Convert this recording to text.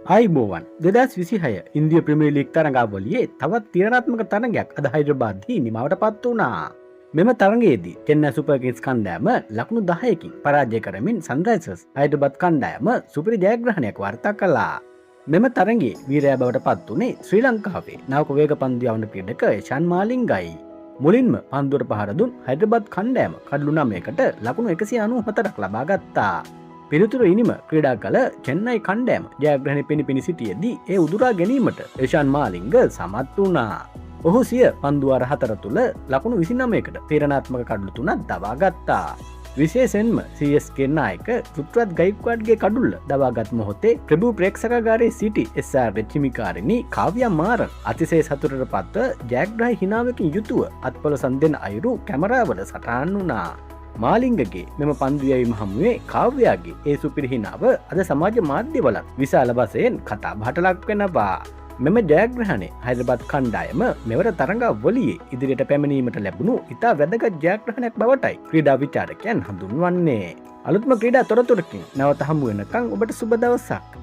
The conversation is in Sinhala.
ආයිබෝවන් 2026 ඉන්දිය ප්‍රමියර් ලීග් තරඟාවලියේ තවත් තීරණාත්මක තරඟයක් අද හයිඩ්‍රබාද්හි නිමවට පත් වුණා. මෙම තරඟයේදී චෙන්නයි සුපර් කිංග්ස් කණ්ඩායම ලකුණු 10කින් පරාජය කරමින් සන්රයිසර්ස් හයිඩ්‍රබාද් කණ්ඩායම සුපිරි ජයග්‍රහණයක් වාර්තා කළා. මෙම තරඟයේ වීරයා බවට පත් වුණේ ශ්‍රී ලංකාවේ නවක වේග පන්දු යවන ක්‍රීඩක ෂාන් මාලිංගයි. මුලින්ම පන්දුවට පහර දුන් හයිඩ්‍රබාද් කණ්ඩායම කඩලු 9කට ලකුණු 194ක් ලබා ගත්තා. පිළිතුර ඉනිම ක්‍රීඩා කළ චෙන්නයි කණ්ඩෑම ජයග්‍රහණය පිණිපිණි සිටියදී ඒ උදුරා ගැනීමට ෂාන් මාලිංග සමත් වුණා. ඔහු සිය පන්දුවාර 4 තුළ ලකුණු 29කට තීරණාත්මක කඩලු 3ක් දවා ගත්තා. විශේෂයෙන්ම CSK නායක රුතුරාජ් ගයික්වාඩ්ගේ කඩුල්ල දවාගත් මොහොතේ ප්‍රභූ ප්‍රේක්ෂකාගාරයේ සිටි SRH හිමිකාරිණී කාව්‍යා මාරන් අතිශය සතුටට පත්ව ජයග්‍රහී හිනාවකින් යුතුව අත්පොලසන් දෙන අයුරු කැමරාවල සටහන් වුණා. මාලිංගගේ මෙම පන්දු යැවීම හමුවේ කාව්‍යයාගේ ඒ සුපිරි හිනාව අද සමාජ මාධ්‍යවලත් විශාල වශයෙන් කතා බහට ලක් වෙනවා. මෙම ජයග්‍රහණය හයිඩ්‍රබාද් කණ්ඩායම මෙවර තරඟාවලියේ ඉදිරියට පැමිණීමට ලැබුණු ඉතා වැදගත් ජයග්‍රහණයක් බවටයි ක්‍රීඩා විචාරකයන් හඳුන්වන්නේ. අලුත්ම ක්‍රීඩා තොරතුරකින් නැවත හමු වෙනකන් ඔබට සුබ දවසක්.